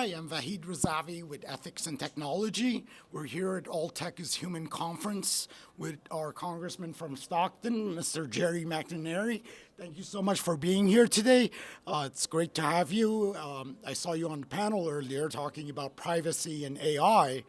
Hi, I'm Vahid Razavi with Ethics and Technology. We're here at All Tech is Human conference with our congressman from Stockton, Mr. Jerry McNerney. Thank you so much for being here today. It's great to have you. I saw you on the panel earlier talking about privacy and AI.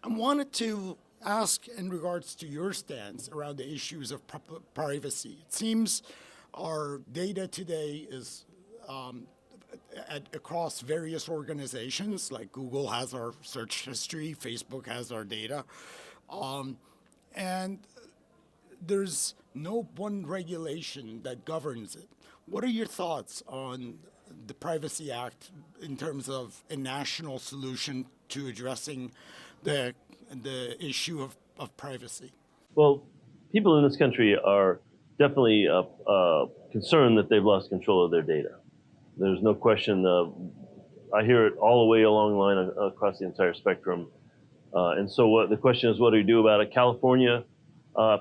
I wanted to ask in regards to your stance around the issues of privacy. It seems our data today is across various organizations, like Google has our search history, Facebook has our data, and there's no one regulation that governs it. What are your thoughts on the Privacy Act in terms of a national solution to addressing the issue of privacy? Well, people in this country are definitely concerned that they've lost control of their data. There's no question. I hear it all the way along the line across the entire spectrum. And so the question is, what do we do about it? California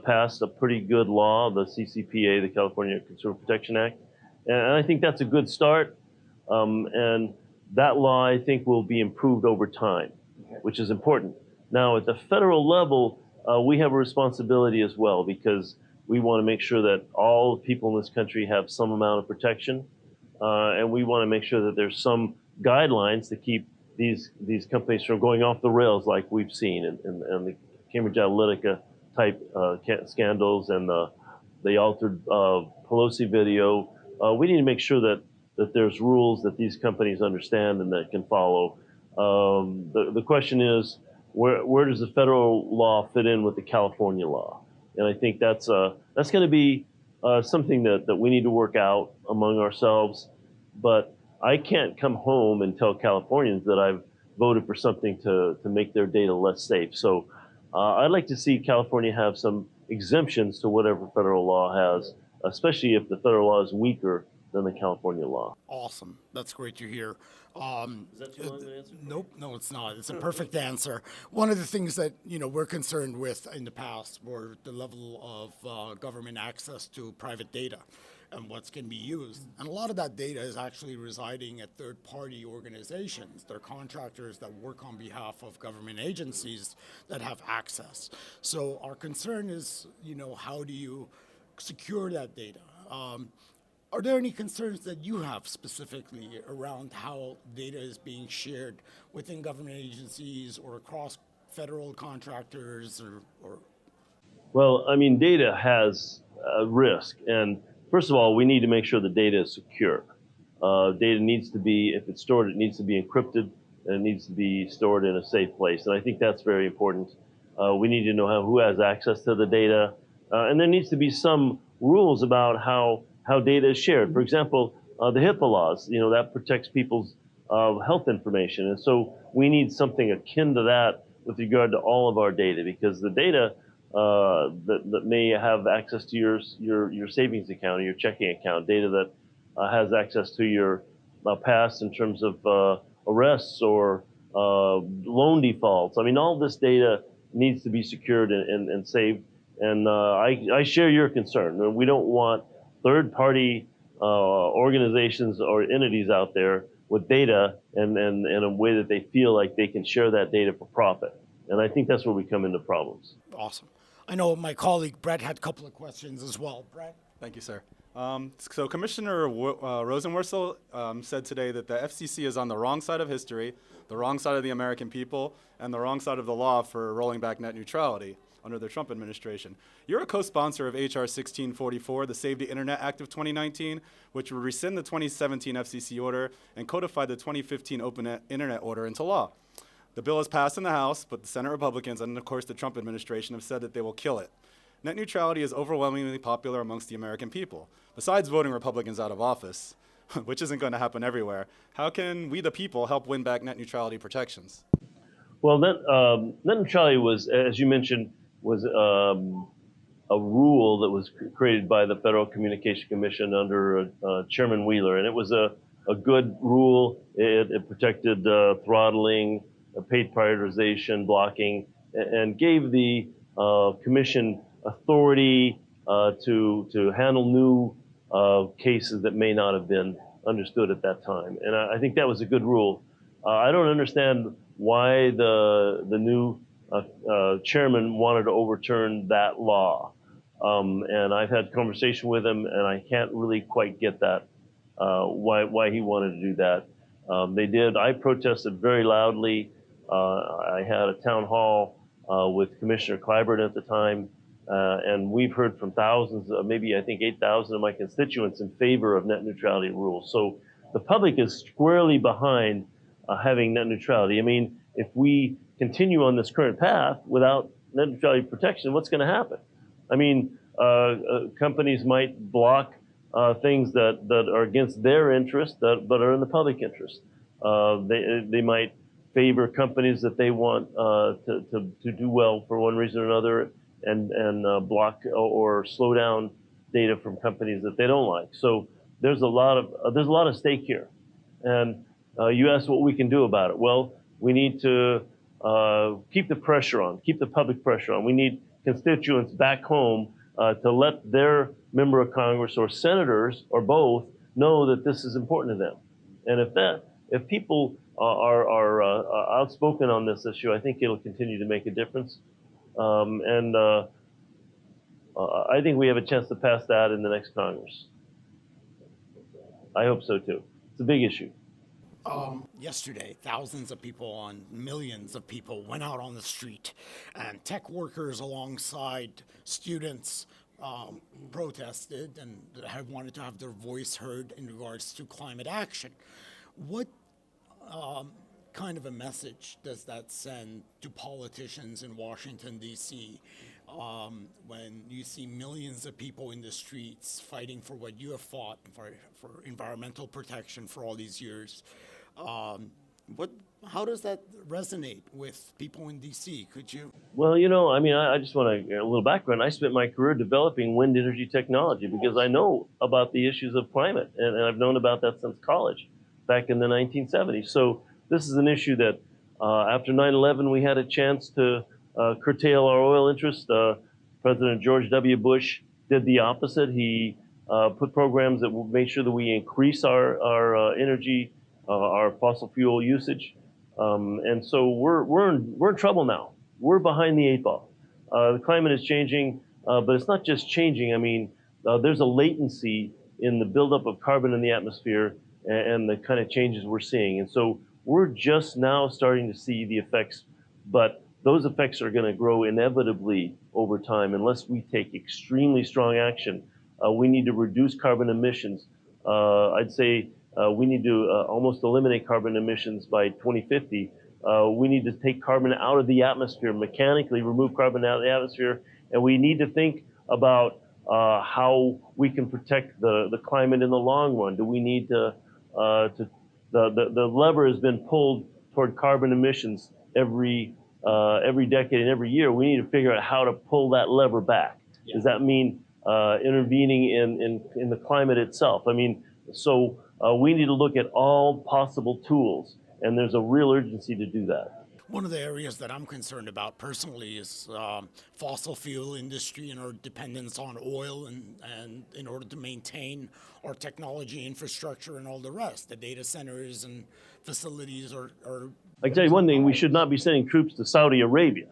passed a pretty good law, the CCPA, the California Consumer Protection Act. And I think that's a good start. And that law, I think, will be improved over time, which is important. Now, at the federal level, we have a responsibility as well, because we want to make sure that all people in this country have some amount of protection. And we want to make sure that there's some guidelines to keep these companies from going off the rails like we've seen in the Cambridge Analytica type scandals and the altered Pelosi video. We need to make sure that there's rules that these companies understand and that can follow. The question is, where does the federal law fit in with the California law? And I think that's going to be something that we need to work out among ourselves. But I can't come home and tell Californians that I've voted for something to make their data less safe. So I'd like to see California have some exemptions to whatever federal law has, especially if the federal law is weaker than the California law. Awesome. That's great to hear. Is that too long an answer? Nope, no, it's not. It's a perfect answer. One of the things that we're concerned with in the past were the level of government access to private data and what's going to be used. And a lot of that data is actually residing at third-party organizations. They're contractors that work on behalf of government agencies that have access. So our concern is, how do you secure that data? Are there any concerns that you have specifically around how data is being shared within government agencies or across federal contractors or? Well, I mean, data has a risk. And first of all, we need to make sure the data is secure. Data needs to be, if it's stored, it needs to be encrypted and it needs to be stored in a safe place. And I think that's very important. We need to know who has access to the data. And there needs to be some rules about how data is shared. For example, the HIPAA laws, that protects people's health information. And so we need something akin to that with regard to all of our data, because the data that may have access to your savings account or your checking account, data that has access to your past in terms of arrests or loan defaults. I mean, all this data needs to be secured and saved. And I share your concern. We don't want third-party organizations or entities out there with data and in a way that they feel like they can share that data for profit. And I think that's where we come into problems. Awesome. I know my colleague Brett had a couple of questions as well. Brett? Thank you, sir. So Commissioner Rosenworcel said today that the FCC is on the wrong side of history, the wrong side of the American people, and the wrong side of the law for rolling back net neutrality under the Trump administration. You're a co-sponsor of H.R. 1644, the Save the Internet Act of 2019, which would rescind the 2017 FCC order and codify the 2015 Open Internet Order into law. The bill is passed in the House, but the Senate Republicans and, of course, the Trump administration have said that they will kill it. Net neutrality is overwhelmingly popular amongst the American people. Besides voting Republicans out of office, which isn't going to happen everywhere, how can we, the people, help win back net neutrality protections? Well, net neutrality was, as you mentioned, was a rule that was created by the Federal Communication Commission under Chairman Wheeler, and it was a good rule. It protected throttling, paid prioritization, blocking, and gave the commission authority to handle new cases that may not have been understood at that time. And I think that was a good rule. I don't understand why the new chairman wanted to overturn that law. And I've had conversation with him, and I can't really quite get that, why he wanted to do that. They did. I protested very loudly. I had a town hall with Commissioner Clyburn at the time, and we've heard from thousands, maybe I think 8,000 of my constituents in favor of net neutrality rules. So the public is squarely behind having net neutrality. I mean, if we continue on this current path without net neutrality protection, what's going to happen? I mean, companies might block things that are against their interest, but are in the public interest. They might favor companies that they want to do well for one reason or another, and block or slow down data from companies that they don't like. So there's a lot of stake here. And you asked what we can do about it. Well, we need to keep the pressure on, keep the public pressure on. We need constituents back home to let their member of Congress or senators or both know that this is important to them. And if people are outspoken on this issue, I think it'll continue to make a difference. I think we have a chance to pass that in the next Congress. I hope so too. It's a big issue. Yesterday, thousands of people and millions of people went out on the street, and tech workers alongside students protested and have wanted to have their voice heard in regards to climate action. What kind of a message does that send to politicians in Washington, D.C., when you see millions of people in the streets fighting for what you have fought for environmental protection for all these years? How does that resonate with people in D.C.? Could you? Well, I mean, I just want a little background. I spent my career developing wind energy technology because I know about the issues of climate, and I've known about that since college, back in the 1970s. So this is an issue that after 9/11, we had a chance to curtail our oil interests. President George W. Bush did the opposite. He put programs that will make sure that we increase our energy, our fossil fuel usage. And so we're in trouble now. We're behind the eight ball. The climate is changing, but it's not just changing. I mean, there's a latency in the buildup of carbon in the atmosphere and the kind of changes we're seeing. And so we're just now starting to see the effects, but those effects are going to grow inevitably over time unless we take extremely strong action. We need to reduce carbon emissions. I'd say we need to almost eliminate carbon emissions by 2050. We need to take carbon out of the atmosphere, mechanically remove carbon out of the atmosphere, and we need to think about how we can protect the climate in the long run. Do we need the lever has been pulled toward carbon emissions every decade and every year. We need to figure out how to pull that lever back. Yeah. Does that mean intervening in the climate itself? I mean, so we need to look at all possible tools, and there's a real urgency to do that. One of the areas that I'm concerned about personally is fossil fuel industry and our dependence on oil, and in order to maintain our technology infrastructure and all the rest, the data centers and facilities are. I can tell you one thing: we should not be sending troops to Saudi Arabia.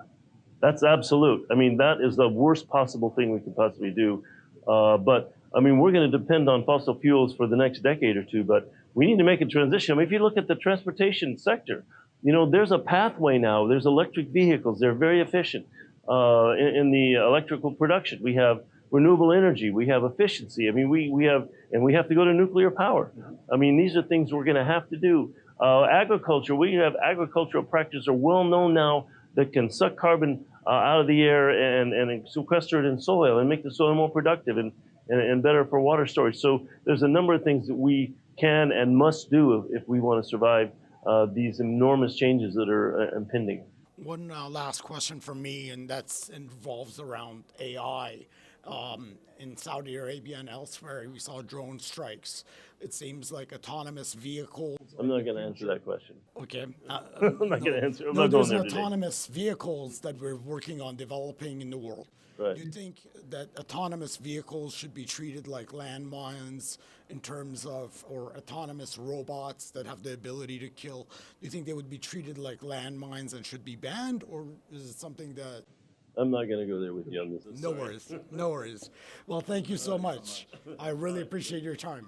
That's absolute. I mean, that is the worst possible thing we could possibly do. But I mean, we're going to depend on fossil fuels for the next decade or two. But we need to make a transition. I mean, if you look at the transportation sector, there's a pathway now. There's electric vehicles. They're very efficient in the electrical production. We have renewable energy. We have efficiency. I mean, we have to go to nuclear power. I mean, these are things we're going to have to do. Agriculture. We have agricultural practices are well known now that can suck carbon out of the air and sequester it in soil and make the soil more productive and better for water storage. So there's a number of things that we can and must do if we want to survive these enormous changes that are impending. One last question from me, and that involves around AI. In Saudi Arabia and elsewhere, we saw drone strikes. It seems like autonomous vehicles. I'm not going to answer that question. Okay. I'm not going to answer. I'm No, not going there's there today. autonomous vehicles that we're working on developing in the world. Right. Do you think that autonomous vehicles should be treated like landmines in terms of, or autonomous robots that have the ability to kill? Do you think they would be treated like landmines and should be banned, or is it something that? I'm not going to go there with you on this. No worries. No worries. Well, thank you so much. I really appreciate your time.